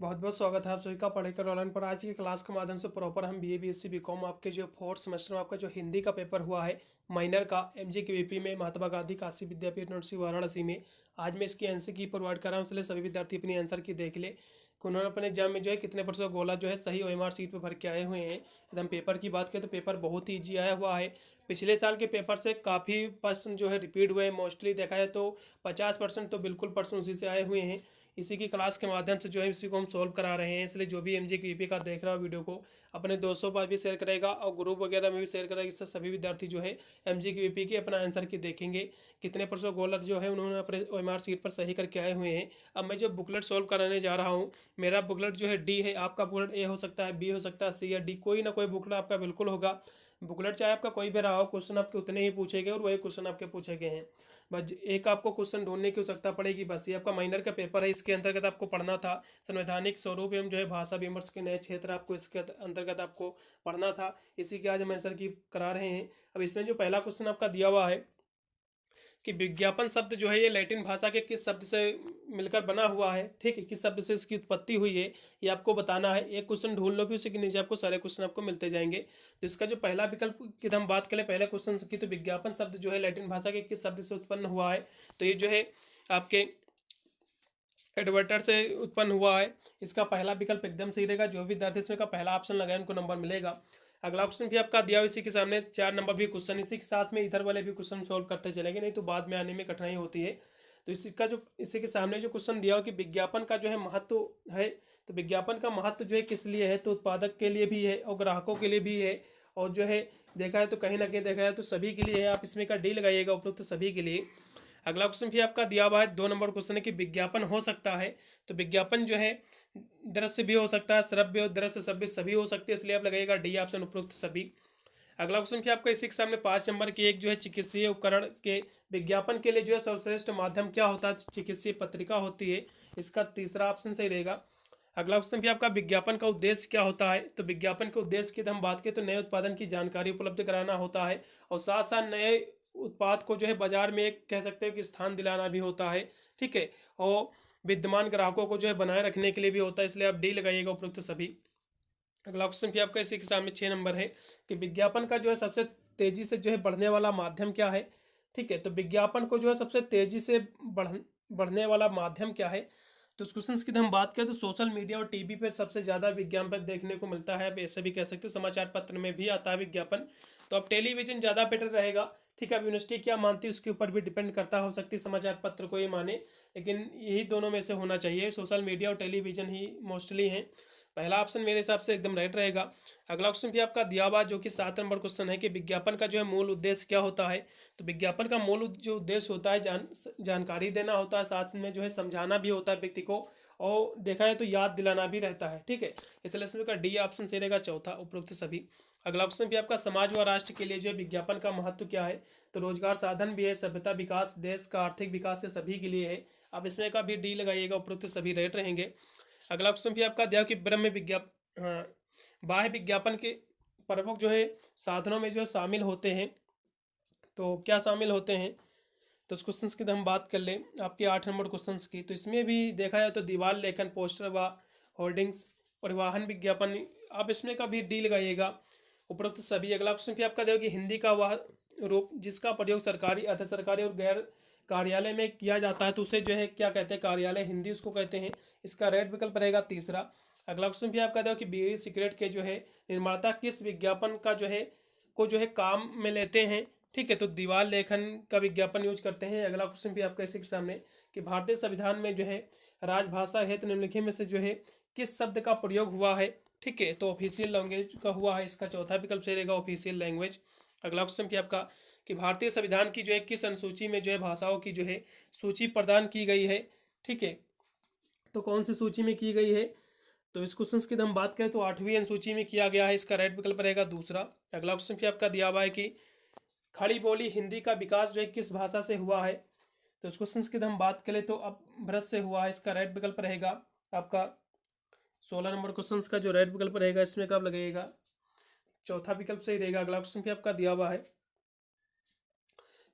बहुत बहुत स्वागत है आप सभी का पढ़ेकर ऑनलाइन पर। आज की क्लास के माध्यम से प्रॉपर हम बीए बीएससी बीकॉम आपके जो फोर्थ सेमेस्टर में आपका जो हिंदी का पेपर हुआ है माइनर का एमजीक्यूवीपी में महात्मा गांधी काशी विद्यापीठ यूनिवर्सिटी वाराणसी में, आज मैं इसकी आंसर की प्रोवाइड कर रहा हूँ। इसलिए सभी विद्यार्थी अपनी आंसर की देख ले कि उन्होंने अपने एग्जाम में जो है कितने परसेंट गोला जो है सही ओएमआर सीट पर भर के आए हुए हैं। एकदम पेपर की बात करें तो पेपर बहुत ही ईजी आया हुआ है। पिछले साल के पेपर से काफ़ी पर्सन जो है रिपीट हुए हैं। मोस्टली देखा जाए तो 50% तो बिल्कुल पर्सन उसी से आए हुए हैं। इसी की क्लास के माध्यम से जो है इसी को हम सॉल्व करा रहे हैं। इसलिए जो भी एमजीक्यूवीपी का देख रहा हो वीडियो को अपने दोस्तों पर भी शेयर करेगा और ग्रुप वगैरह में भी शेयर करेगा। इससे सभी विद्यार्थी जो है एमजीक्यूवीपी के अपना आंसर की देखेंगे कितने परसेंट गोलर जो है उन्होंने अपने ओएमआर सीट पर सही करके आए हुए हैं। अब मैं जो बुकलेट सॉल्व कराने जा रहा हूँ, मेरा बुकलेट जो है डी है, आपका बुकलेट ए हो सकता है, बी हो सकता है, सी या डी, कोई ना कोई बुकलेट आपका बिल्कुल होगा। बुकलेट चाहे आपका कोई भी रहा हो, क्वेश्चन आपके उतने ही पूछे गए और वही क्वेश्चन आपके पूछे गए हैं। बस एक आपको क्वेश्चन ढूंढने की आवश्यकता पड़ेगी। बस ये आपका माइनर का पेपर है, इसके अंतर्गत आपको पढ़ना था संवैधानिक स्वरूप एवं जो है भाषा विमर्श के नए क्षेत्र, आपको इसके अंतर्गत आपको पढ़ना था। इसी के आज हम आंसर की करा रहे हैं। अब इसमें जो पहला क्वेश्चन आपका दिया हुआ है कि विज्ञापन शब्द जो है ये लैटिन भाषा के किस शब्द से मिलकर बना हुआ है, ठीक है, किस शब्द से इसकी उत्पत्ति हुई है ये आपको बताना है। एक क्वेश्चन ढूंढ लो, भी उसी के नीचे आपको सारे क्वेश्चन आपको मिलते जाएंगे। तो इसका जो पहला विकल्प की हम बात करें पहले क्वेश्चन की, तो विज्ञापन शब्द जो है लैटिन भाषा के किस शब्द से उत्पन्न हुआ है, तो ये जो है आपके एडवर्टर से उत्पन्न हुआ है। इसका पहला विकल्प एकदम सही रहेगा। जो भी विद्यार्थी इसमें का पहला ऑप्शन लगाए उनको नंबर मिलेगा। अगला क्वेश्चन भी आपका दिया इसी के सामने 4 नंबर भी क्वेश्चन, इसी के साथ में इधर वाले भी क्वेश्चन सॉल्व करते चलेंगे, नहीं तो बाद में आने में कठिनाई होती है। तो इसका जो इसी के सामने जो क्वेश्चन दिया हो कि विज्ञापन का जो है महत्व है, तो विज्ञापन का महत्व जो है किस लिए है, तो उत्पादक के लिए भी है और ग्राहकों के लिए भी है, और जो है देखा है तो कहीं ना कहीं देखा है तो सभी के लिए है। आप इसमें का डी लगाइएगा, उपरोक्त सभी के लिए। अगला क्वेश्चन भी आपका दिया हुआ है 2 नंबर क्वेश्चन है कि विज्ञापन हो सकता है, तो विज्ञापन जो है दृश्य भी हो सकता है, श्रव्य और दृश्य सभी सभी हो सकते हैं, इसलिए आप लगाइएगा डी ऑप्शन, उपरोक्त सभी। अगला क्वेश्चन भी आपका इसी के सामने 5 नंबर की एक जो है चिकित्सीय उपकरण के विज्ञापन के लिए जो है सर्वश्रेष्ठ माध्यम क्या होता है, चिकित्सीय पत्रिका होती है, इसका तीसरा ऑप्शन सही रहेगा। अगला क्वेश्चन भी आपका विज्ञापन का उद्देश्य क्या होता है, तो विज्ञापन के उद्देश्य की हम बात करें तो नए उत्पादन की जानकारी उपलब्ध कराना होता है और साथ साथ नए उत्पाद को जो है बाजार में एक कह सकते हैं कि स्थान दिलाना भी होता है, ठीक है, और विद्यमान ग्राहकों को जो है बनाए रखने के लिए भी होता है, इसलिए आप डी लगाइएगा, उपरोक्त सभी। अगला क्वेश्चन भी आपका इसी के सामने 6 नंबर है कि विज्ञापन का जो है सबसे तेजी से जो है बढ़ने वाला माध्यम क्या है, ठीक है, तो विज्ञापन को जो है सबसे तेजी से बढ़ने वाला माध्यम क्या है, तो उस क्वेश्चन की हम बात करें तो सोशल मीडिया और टीवी पर सबसे ज़्यादा विज्ञापन देखने को मिलता है। आप ऐसे भी कह सकते हो, समाचार पत्र में भी आता है विज्ञापन, तो अब टेलीविजन ज़्यादा बेटर रहेगा, ठीक है। अब यूनिवर्सिटी क्या मानती है उसके ऊपर भी डिपेंड करता, हो सकती है समाचार पत्र को ये माने, लेकिन यही दोनों में से होना चाहिए, सोशल मीडिया और टेलीविजन ही मोस्टली हैं। पहला ऑप्शन मेरे हिसाब से एकदम राइट रहेगा। अगला क्वेश्चन भी आपका दिया हुआ जो कि 7 नंबर क्वेश्चन है कि विज्ञापन का जो है मूल उद्देश्य क्या होता है, तो विज्ञापन का मूल जो उद्देश्य होता है जानकारी देना होता है, साथ में जो है समझाना भी होता है व्यक्ति को, और देखा है तो याद दिलाना भी रहता है, ठीक है, इसलिए इसमें का डी ऑप्शन सही रहेगा, चौथा, उपरोक्त सभी। अगला क्वेश्चन भी आपका समाज व राष्ट्र के लिए जो है विज्ञापन का महत्व क्या है, तो रोजगार साधन भी है, सभ्यता विकास, देश का आर्थिक विकास है, सभी के लिए है। अब इसमें का भी डी लगाइएगा, उपरोक्त सभी राइट रहेंगे। अगला क्वेश्चन भी आपका दिया कि ब्रह्म हाँ, बाह्य विज्ञापन के प्रमुख जो है साधनों में जो शामिल होते हैं, तो क्या शामिल होते हैं, तो उस क्वेश्चन की हम बात कर लें आपके 8 नंबर क्वेश्चन की, तो इसमें भी देखा जाए तो दीवार लेखन, पोस्टर व होर्डिंग्स, परिवहन विज्ञापन, आप इसमें का भी डी लगाइएगा, उपरोक्त सभी। अगला क्वेश्चन भी आपका देखो कि हिंदी का वह रूप जिसका प्रयोग सरकारी, अर्ध सरकारी और गैर कार्यालय में किया जाता है, तो उसे जो है क्या कहते हैं, कार्यालय हिंदी उसको कहते हैं, इसका राइट विकल्प रहेगा तीसरा। अगला क्वेश्चन भी आपका देखो कि बीड़ी सिगरेट के जो है निर्माता किस विज्ञापन का जो है काम में लेते हैं, ठीक है, तो दीवार लेखन का विज्ञापन यूज करते हैं। अगला क्वेश्चन भी आपका इसी के सामने कि भारतीय संविधान में जो है राजभाषा है तो निम्नलिखित में से जो है किस शब्द का प्रयोग हुआ है, ठीक है, तो ऑफिशियल लैंग्वेज का हुआ है, इसका चौथा विकल्प सही रहेगा, ऑफिशियल लैंग्वेज। अगला क्वेश्चन भी आपका कि भारतीय संविधान की जो है किस अनुसूची में जो है भाषाओं की जो है सूची प्रदान की गई है, ठीक है, तो कौन सी सूची में की गई है, तो इस क्वेश्चन की हम बात करें तो 8वीं अनुसूची में किया गया है, इसका राइट विकल्प रहेगा दूसरा। अगला क्वेश्चन भी आपका दिया हुआ है कि खड़ी बोली हिंदी का विकास जो है किस भाषा से हुआ है, तो इस क्वेश्चन की हम बात करें तो अपभ्रंश से हुआ है, इसका राइट विकल्प रहेगा आपका 16 नंबर क्वेश्चन का जो राइट विकल्प रहेगा इसमें कब लगेगा, चौथा विकल्प सही रहेगा। अगला क्वेश्चन भी आपका दिया हुआ है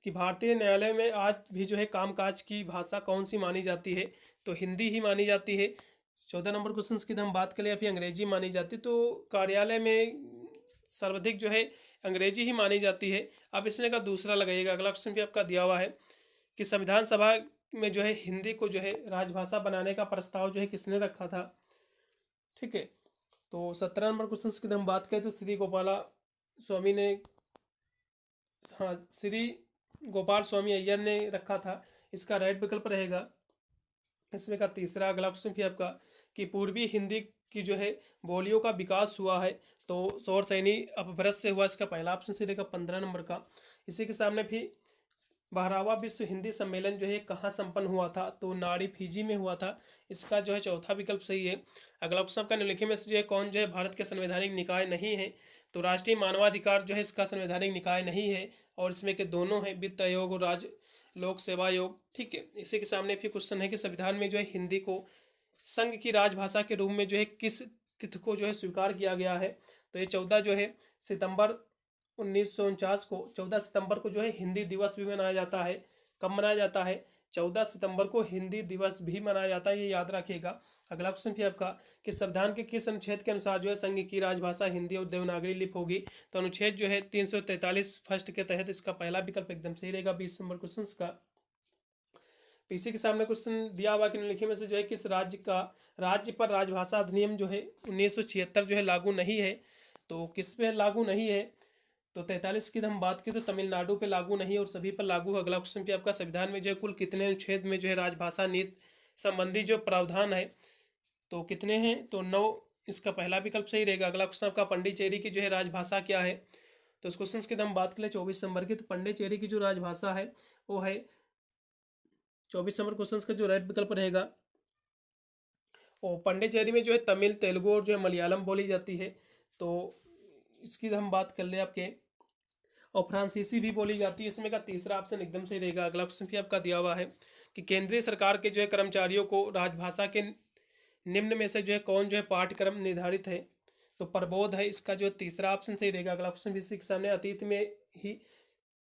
कि भारतीय न्यायालय में आज भी जो है कामकाज की भाषा कौन सी मानी जाती है, तो हिंदी ही मानी जाती है। 14 नंबर क्वेश्चन की हम बात करें, अभी अंग्रेजी मानी जाती तो कार्यालय में सर्वाधिक जो है अंग्रेजी ही मानी जाती है। अब इसमें का दूसरा लगाइएगा। अगला क्वेश्चन भी आपका दिया हुआ है कि संविधान सभा में जो है हिंदी को जो है राजभाषा बनाने का प्रस्ताव जो है किसने रखा था। ठीक है, तो 17 नंबर क्वेश्चन की हम बात करें तो श्री गोपाला स्वामी ने, हाँ, श्री गोपाल स्वामी अय्यर ने रखा था। इसका राइट विकल्प रहेगा इसमें का तीसरा। अगला क्वेश्चन भी आपका कि पूर्वी हिंदी की जो है बोलियों का विकास हुआ है तो सौर सैनी अपभ्रंश से हुआ। इसका पहला ऑप्शन से रहेगा 15 नंबर का। इसी के सामने भी 12वां विश्व हिंदी सम्मेलन जो है कहाँ संपन्न हुआ था, तो नाड़ी फिजी में हुआ था। इसका जो है चौथा विकल्प सही है। अगला क्वेश्चन आपका निम्नलिखित में से जो है कौन जो है भारत के संवैधानिक निकाय नहीं है, तो राष्ट्रीय मानवाधिकार जो है इसका संवैधानिक निकाय नहीं है, और इसमें के दोनों है वित्त आयोग और राज्य लोक सेवा आयोग। ठीक है, इसी के सामने फिर क्वेश्चन है कि संविधान में जो है हिंदी को संघ की राजभाषा के रूप में जो है किस तिथि को जो है स्वीकार किया गया है, तो ये 14 जो है सितंबर 1949 को, 14 सितंबर को जो है हिंदी दिवस भी मनाया जाता है। कब मनाया जाता है? 14 सितंबर को हिंदी दिवस भी मनाया जाता है, ये याद रखिएगा। अगला क्वेश्चन भी आपका कि संविधान के किस अनुच्छेद के अनुसार जो है संघ की राजभाषा हिंदी और देवनागरी लिपि होगी, तो अनुच्छेद जो है 343 फर्स्ट के तहत इसका पहला विकल्प एकदम सही रहेगा 20 नंबर क्वेश्चन का। इसी के सामने क्वेश्चन दिया हुआ कि निम्नलिखित में से जो है किस राज्य पर राजभाषा अधिनियम जो है 1976 जो है लागू नहीं है, तो किस पे लागू नहीं है, तो 43 की हम बात की तो तमिलनाडु पे लागू नहीं है और सभी पर लागू है। अगला क्वेश्चन भी आपका संविधान में जो है कुल कितने अनुच्छेद में जो है राजभाषा नीति संबंधी जो प्रावधान है, तो कितने हैं, तो 9। इसका पहला विकल्प सही रहेगा। अगला क्वेश्चन आपका पंडिचेरी की जो है राजभाषा क्या है, तो इस क्वेश्चन की हम बात करें 24 नंबर की, तो पंडिचेरी की जो राजभाषा है वो है 24 नंबर क्वेश्चन का जो राइट विकल्प रहेगा, और पंडिचेरी में जो है तमिल, तेलुगु और जो है मलयालम बोली जाती है। तो इसकी हम बात कर ले आपके, और फ्रांसीसी भी बोली जाती है। इसमें का तीसरा ऑप्शन एकदम सही रहेगा। अगला क्वेश्चन भी आपका दिया हुआ है कि केंद्रीय सरकार के जो है कर्मचारियों को राजभाषा के निम्न में से जो है कौन जो है पाठ्यक्रम निर्धारित है, तो प्रबोध है। इसका जो तीसरा ऑप्शन सही रहेगा। अगला क्वेश्चन भी इसी के सामने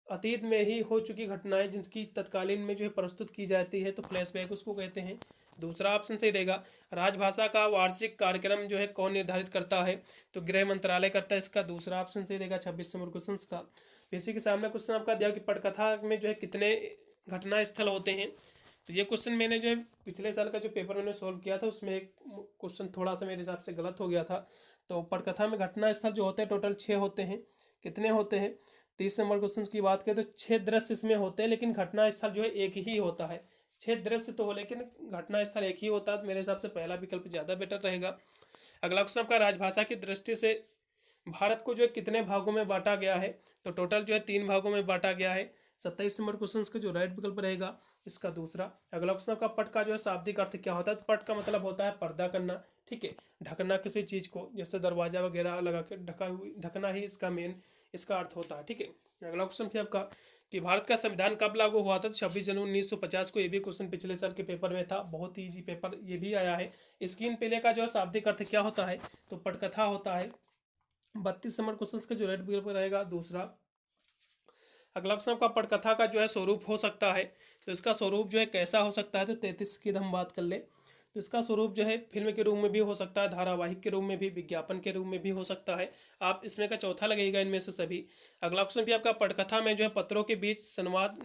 अतीत में ही हो चुकी घटनाएं जिनकी तत्कालीन में जो है प्रस्तुत की जाती है, तो फ्लैशबैक उसको कहते हैं। दूसरा ऑप्शन सही रहेगा। राजभाषा का वार्षिक कार्यक्रम जो है कौन निर्धारित करता है, तो गृह मंत्रालय करता है। इसका दूसरा ऑप्शन सही रहेगा 26 नंबर क्वेश्चन का। इसी के सामने क्वेश्चन आपका दिया कि पटकथा में जो है कितने घटना स्थल होते हैं, तो ये क्वेश्चन मैंने जो है पिछले साल का जो पेपर मैंने सॉल्व किया था उसमें एक क्वेश्चन थोड़ा सा मेरे हिसाब से गलत हो गया था। तो पटकथा में घटना स्थल जो होते हैं टोटल 6 होते हैं। कितने होते हैं? 30 नंबर क्वेश्चन की बात करें तो 6 दृश्य इसमें होते हैं, लेकिन घटना स्थल जो है एक ही होता है। 6 दृश्य तो हो लेकिन घटना स्थल एक ही होता है, तो मेरे हिसाब से पहला विकल्प ज़्यादा बेटर रहेगा। अगला क्वेश्चन आपका राजभाषा की दृष्टि से भारत को जो है कितने भागों में बांटा गया है, तो टोटल जो है 3 भागों में बांटा गया है। 27 नंबर क्वेश्चन का जो राइट विकल्प रहेगा इसका दूसरा। अगला क्वेश्चन का पट का जो है शाब्दिक अर्थ क्या होता है, तो पट का मतलब होता है पर्दा करना। ठीक है, ढकना किसी चीज़ को, जैसे दरवाजा वगैरह लगा के ढकना ही इसका मेन इसका अर्थ होता है। ठीक है, अगला क्वेश्चन फिर आपका कि भारत का संविधान कब लागू हुआ था, तो 26 जनवरी 1950 को। ये भी क्वेश्चन पिछले साल के पेपर में था, बहुत ही ईजी पेपर ये भी आया है। स्क्रीन पेले का जो है शाब्दिक अर्थ क्या होता है, तो पटकथा होता है। 32 नंबर क्वेश्चन का जो राइट विकल्प रहेगा दूसरा। अगला क्वेश्चन आपका पटकथा का जो है स्वरूप हो सकता है, तो इसका स्वरूप जो है कैसा हो सकता है, तो 33 की हम बात कर ले तो इसका स्वरूप जो है फिल्म के रूप में भी हो सकता है, धारावाहिक के रूप में भी, विज्ञापन के रूप में भी हो सकता है। आप इसमें का चौथा लगेगा इनमें से सभी। अगला क्वेश्चन भी आपका पटकथा में जो है पत्रों के बीच संवाद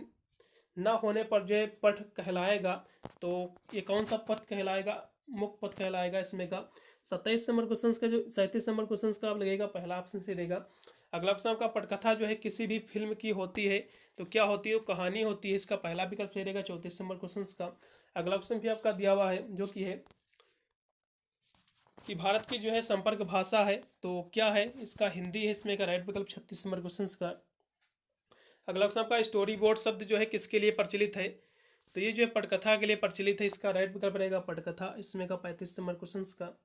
न होने पर जो है पठ कहलाएगा, तो ये कौन सा पथ कहलाएगा, मुख्य पथ कहलाएगा इसमें का। 27 नंबर क्वेश्चन का जो 37 नंबर क्वेश्चन का आप लगेगा पहला ऑप्शन से रहेगा। अगला क्वेश्चन आपका पटकथा जो है किसी भी फिल्म की होती है, तो क्या होती है, वो कहानी होती है। इसका पहला विकल्प सही रहेगा 34 नंबर क्वेश्चन का। अगला क्वेश्चन भी आपका दिया हुआ है जो कि है कि भारत की जो है संपर्क भाषा है, तो क्या है, इसका हिंदी है। इसमें का राइट विकल्प 36 नंबर क्वेश्चन का। अगला क्वेश्चन आपका स्टोरी बोर्ड शब्द जो है किसके लिए प्रचलित है, तो ये जो है पटकथा के लिए प्रचलित है। इसका राइट विकल्प रहेगा पटकथा। इसमें का 35 नंबर क्वेश्चन का।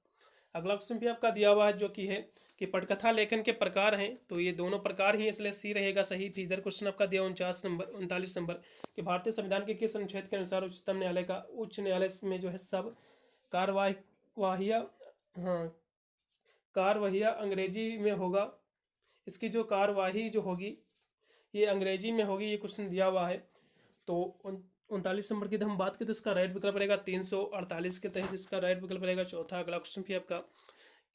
अगला क्वेश्चन भी आपका दिया हुआ है जो कि है कि पटकथा लेखन के प्रकार हैं, तो ये दोनों प्रकार ही, इसलिए सी रहेगा सही। इधर क्वेश्चन आपका दिया 39 नंबर कि भारतीय संविधान के किस अनुच्छेद के अनुसार उच्च न्यायालय में जो है सब कार्यवाहियाँ, हाँ, कार्यवाहियाँ अंग्रेजी में होगा। इसकी जो कार्यवाही जो होगी ये अंग्रेजी में होगी, ये क्वेश्चन दिया हुआ है। तो 39 नंबर की हम बात करें तो इसका राइट विकल्प रहेगा 348 के तहत इसका राइट विकल्प रहेगा चौथा। अगला क्वेश्चन भी आपका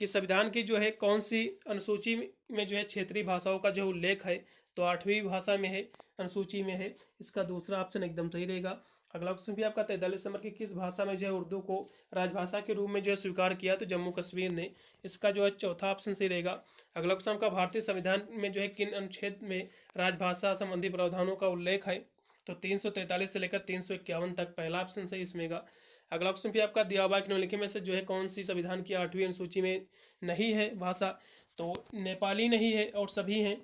कि संविधान की जो है कौन सी अनुसूची में जो है क्षेत्रीय भाषाओं का जो उल्लेख है, तो 8वीं भाषा में है, अनुसूची में है। इसका दूसरा ऑप्शन एकदम सही रहेगा। अगला क्वेश्चन भी आपका 43 नंबर की किस भाषा में जो है उर्दू को राजभाषा के रूप में जो है स्वीकार किया, तो जम्मू कश्मीर ने। इसका जो है चौथा ऑप्शन सही रहेगा। अगला क्वेश्चन का भारतीय संविधान में जो है किन अनुच्छेद में राजभाषा संबंधी प्रावधानों का उल्लेख है, तो 343 से लेकर 351 तक पहला ऑप्शन सही इसमें का। अगला क्वेश्चन भी आपका दिया हुआ है कि निम्नलिखित में से जो है कौन सी संविधान की 8वीं अनुसूची में नहीं है भाषा, तो नेपाली नहीं है और सभी हैं।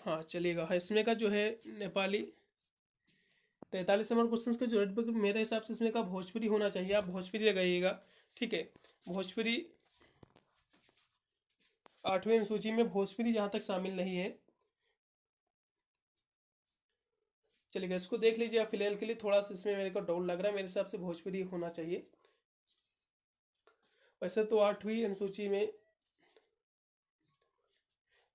हाँ चलिएगा, हाँ इसमें का जो है नेपाली। 43 नंबर क्वेश्चन का जो रेड मेरे हिसाब से इसमें का भोजपुरी होना चाहिए, आप भोजपुरी लगाइएगा, ठीक है। भोजपुरी 8वीं अनुसूची में भोजपुरी जहाँ तक शामिल नहीं है। चलिएगा, इसको देख लीजिए आप फिलहाल के लिए, थोड़ा सा इसमें मेरे को डाउट लग रहा है, मेरे हिसाब से भोजपुरी होना चाहिए। वैसे तो 8वीं अनुसूची में,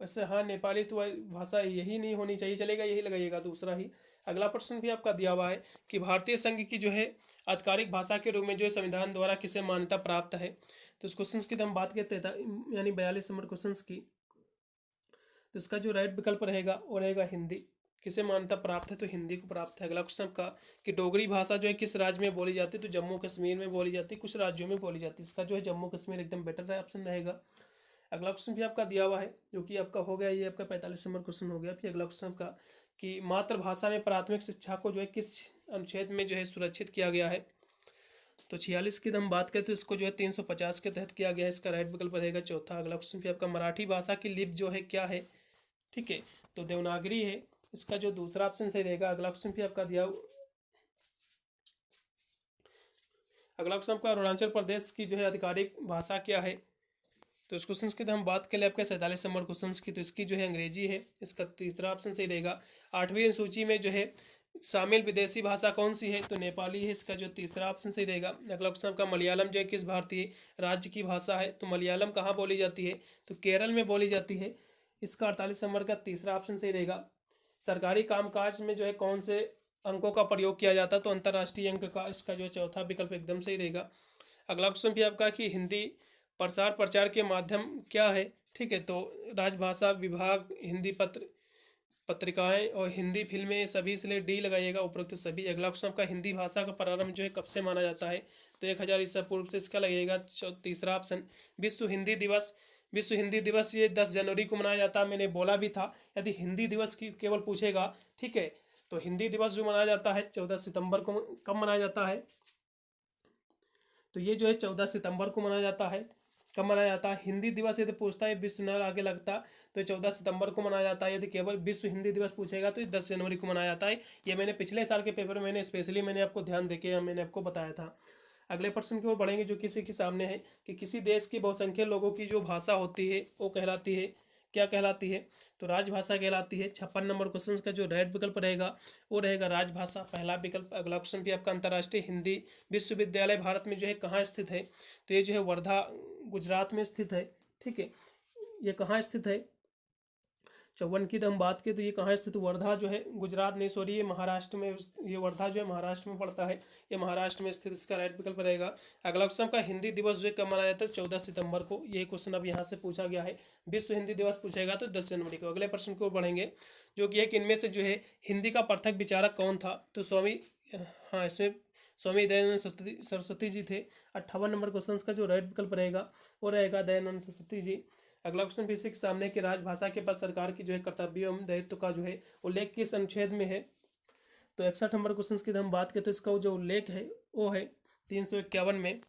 वैसे हाँ नेपाली तो भाषा यही नहीं होनी चाहिए, चलेगा यही लगाइएगा दूसरा ही। अगला प्रश्न भी आपका दिया हुआ है कि भारतीय संघ की जो है आधिकारिक भाषा के रूप में जो है संविधान द्वारा किसे मान्यता प्राप्त है, तो इस क्वेश्चन की तो हम बात करते हैं यानी 42 नंबर क्वेश्चन की, तो इसका जो राइट विकल्प रहेगा वो रहेगा हिंदी। किसे मान्यता प्राप्त है, तो हिंदी को प्राप्त है। अगला क्वेश्चन का कि डोगरी भाषा जो है किस राज्य में बोली जाती है, तो जम्मू कश्मीर में बोली जाती है, कुछ राज्यों में बोली जाती है। इसका जो है जम्मू कश्मीर एकदम बेटर ऑप्शन रहेगा। अगला क्वेश्चन भी आपका दिया हुआ है जो कि आपका हो गया, ये आपका 45 नंबर क्वेश्चन हो गया। फिर अगला क्वेश्चन आपका कि मातृभाषा में प्राथमिक शिक्षा को जो है किस अनुच्छेद में जो है सुरक्षित किया गया है, तो 46 की हम बात करें तो इसको जो है 350 के तहत किया गया है। इसका राइट विकल्प रहेगा चौथा। अगला क्वेश्चन भी आपका मराठी भाषा की लिपि जो है क्या है, ठीक है, तो देवनागरी है। इसका जो दूसरा ऑप्शन सही रहेगा। अगला क्वेश्चन भी आपका दिया, अगला क्वेश्चन आपका अरुणाचल प्रदेश की जो है आधिकारिक भाषा क्या है, तो इस क्वेश्चन की हम बात करें आपके 47 नंबर क्वेश्चन की, तो इसकी जो है अंग्रेजी है। इसका तीसरा ऑप्शन सही रहेगा। 8वीं सूची में जो है शामिल विदेशी भाषा कौन सी है, तो नेपाली है। इसका जो तीसरा ऑप्शन सही रहेगा। अगला क्वेश्चन आपका मलयालम जो है किस भारतीय राज्य की भाषा है, तो मलयालम कहाँ बोली जाती है, तो केरल में बोली जाती है। इसका 48 नंबर का तीसरा ऑप्शन सही रहेगा। सरकारी कामकाज में जो है कौन से अंकों का प्रयोग किया जाता है, तो अंतर्राष्ट्रीय अंक का। इसका जो चौथा विकल्प एकदम सही रहेगा। अगला क्वेश्चन भी आपका कि हिंदी प्रसार प्रचार के माध्यम क्या है, ठीक है, तो राजभाषा विभाग, हिंदी पत्र पत्रिकाएं और हिंदी फिल्में सभी, इसलिए डी लगाइएगा उपरोक्त सभी। अगला क्वेश्चन आपका हिंदी भाषा का प्रारंभ जो है कब से माना जाता है, तो 1000 ईसा पूर्व से। इसका लगेगा तीसरा ऑप्शन। विश्व हिंदी दिवस, विश्व हिंदी दिवस ये 10 जनवरी को मनाया जाता है, मैंने बोला भी था। यदि हिंदी दिवस की केवल पूछेगा, ठीक है, तो हिंदी दिवस जो मनाया जाता है 14 सितंबर को। कब मनाया जाता है, तो ये जो है 14 सितंबर को मनाया जाता है। कब मनाया जाता है हिंदी दिवस, यदि पूछता है विश्व न आगे लगता तो 14 सितंबर को मनाया जाता है। यदि केवल विश्व हिंदी दिवस पूछेगा तो 10 जनवरी को मनाया जाता है। ये मैंने पिछले साल के पेपर में मैंने स्पेशली मैंने आपको ध्यान देके मैंने आपको बताया था। अगले प्रश्न की ओर बढ़ेंगे जो किसी के सामने है कि किसी देश की बहुसंख्यक लोगों की जो भाषा होती है वो कहलाती है, क्या कहलाती है, तो राजभाषा कहलाती है। 56 नंबर क्वेश्चन का जो राइट विकल्प रहेगा वो रहेगा राजभाषा, पहला विकल्प। अगला क्वेश्चन भी आपका अंतर्राष्ट्रीय हिंदी विश्वविद्यालय भारत में जो है कहाँ स्थित है, तो ये जो है वर्धा गुजरात में स्थित है, ठीक है। ये कहाँ स्थित है, 54 की हम बात करें तो ये कहाँ स्थित, वर्धा जो है गुजरात नहीं, सॉरी ये महाराष्ट्र में, ये वर्धा जो है महाराष्ट्र में पड़ता है, ये महाराष्ट्र में स्थित। इसका राइट विकल्प रहेगा। अगला क्वेश्चन का हिंदी दिवस जो है कब मनाया जाता है, 14 सितंबर को। ये क्वेश्चन अब यहाँ से पूछा गया है। विश्व हिंदी दिवस पूछेगा तो 10 जनवरी को। अगले प्रश्न को बढ़ेंगे जो कि है कि इनमें से जो है हिंदी का पृथक विचारक कौन था, तो स्वामी, हाँ इसमें स्वामी दयानंद सरस्वती जी थे। 58 नंबर क्वेश्चन का जो राइट विकल्प रहेगा वो रहेगा दयानंद सरस्वती जी। अगला क्वेश्चन भी इसी के सामने कि राजभाषा के बाद सरकार की जो है कर्तव्य एवं दायित्व का जो है उल्लेख किस अनुच्छेद में है, तो 61 नंबर क्वेश्चन की हम बात करें तो इसका जो उल्लेख है वो है 351 में।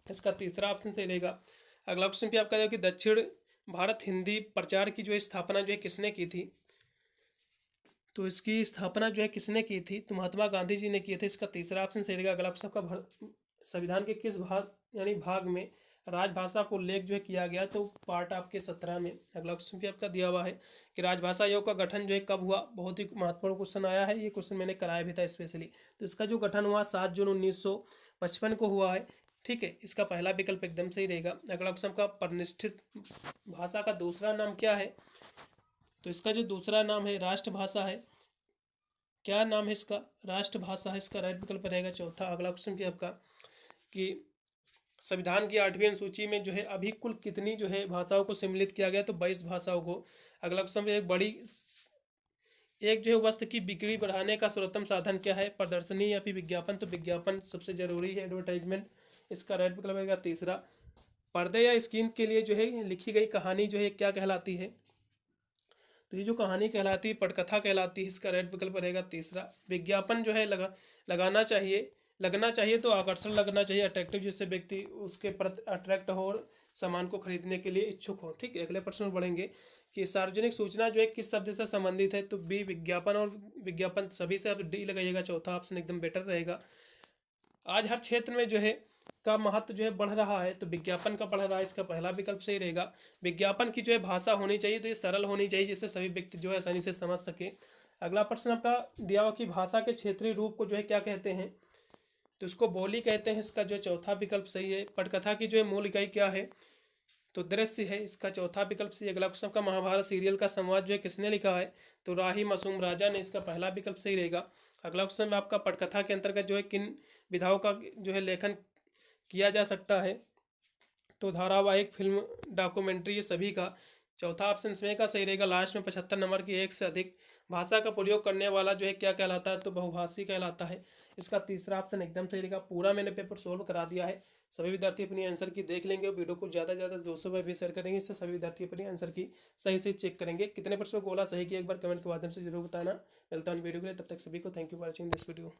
इसका तीसरा ऑप्शन सही रहेगा। अगला क्वेश्चन भी आपका जो कि दक्षिण भारत हिंदी प्रचार की जो है स्थापना जो है किसने की थी, तो इसकी स्थापना जो है किसने की थी, तो महात्मा गांधी जी ने किए थे। इसका तीसरा ऑप्शन सही रहेगा। अगला क्वेश्चन आपका संविधान के किस यानी भाग में राजभाषा को उल्लेख जो है किया गया, तो पार्ट आपके 17 में। अगला क्वेश्चन भी आपका दिया हुआ है कि राजभाषा आयोग का गठन जो है कब हुआ, बहुत ही महत्वपूर्ण क्वेश्चन आया है, ये क्वेश्चन मैंने कराया भी था स्पेशली। तो इसका जो गठन हुआ 7 जून 1955 को हुआ है, ठीक है। इसका पहला विकल्प एकदम सही रहेगा। अगला क्वेश्चन का प्रतिष्ठित भाषा का दूसरा नाम क्या है, तो इसका जो दूसरा नाम है राष्ट्रभाषा है, क्या नाम है इसका? राष्ट्रभाषा है इसका राइट विकल्प रहेगा चौथा। अगला क्वेश्चन भी आपका कि संविधान की 8वीं अनुसूची में जो है अभी कुल कितनी जो है भाषाओं को सम्मिलित किया गया? तो 22 भाषाओं को। अगला क्वेश्चन भी एक जो है वस्तु की बिक्री बढ़ाने का सर्वोत्तम साधन क्या है? प्रदर्शनी या फिर विज्ञापन? तो विज्ञापन सबसे जरूरी है, एडवर्टाइजमेंट। इसका राइट विकल्प रहेगा तीसरा। पर्दे या स्क्रीन के लिए जो है लिखी गई कहानी जो है क्या कहलाती है? तो ये जो कहानी कहलाती है पटकथा कहलाती है। इसका राइट विकल्प रहेगा तीसरा। विज्ञापन जो है लगना चाहिए तो आकर्षण लगना चाहिए, अट्रैक्टिव, जिससे व्यक्ति उसके प्रति अट्रैक्ट हो और सामान को खरीदने के लिए इच्छुक हो। ठीक है, अगले प्रश्न में बढ़ेंगे कि सार्वजनिक सूचना जो है किस शब्द से संबंधित है? तो बी विज्ञापन, और विज्ञापन सभी से आप डी लगाइएगा, चौथा ऑप्शन एकदम बेटर रहेगा। आज हर क्षेत्र में जो है का महत्व जो है बढ़ रहा है, तो विज्ञापन का बढ़ रहा है, इसका पहला विकल्प सही रहेगा। विज्ञापन की जो है भाषा होनी चाहिए तो ये सरल होनी चाहिए, जिससे सभी व्यक्ति जो है आसानी से समझ सके। अगला प्रश्न आपका दिया हुआ कि भाषा के क्षेत्रीय रूप को जो है क्या कहते हैं? तो इसको बोली कहते हैं, इसका जो है चौथा विकल्प सही है। पटकथा की जो है मूल इकाई क्या है? तो दृश्य है, इसका चौथा विकल्प सही। अगला क्वेश्चन का महाभारत सीरियल का संवाद जो है किसने लिखा है? तो राही मासूम राजा ने, इसका पहला विकल्प सही रहेगा। अगला क्वेश्चन में आपका पटकथा के अंतर्गत जो है किन विधाओं का जो है लेखन किया जा सकता है? तो धारावाहिक, फिल्म, डॉक्यूमेंट्री, ये सभी का। चौथा ऑप्शन इसमें का सही रहेगा। लास्ट में 75 नंबर की एक से अधिक भाषा का प्रयोग करने वाला जो है क्या कहलाता है? तो बहुभाषी कहलाता है। इसका तीसरा ऑप्शन एकदम सही रहेगा। पूरा मैंने पेपर सोल्व करा दिया है, सभी विद्यार्थी अपनी आंसर की देख लेंगे और वीडियो को ज़्यादा से ज़्यादा दोस्तों में भी शेयर करेंगे, इससे सभी विद्यार्थी अपनी आंसर की सही से चेक करेंगे। कितने प्रश्नों को बोला सही किया एक बार कमेंट के माध्यम से जरूर बताना। मिलता हूँ वीडियो के लिए, तब तक सभी को thank you for watching this video.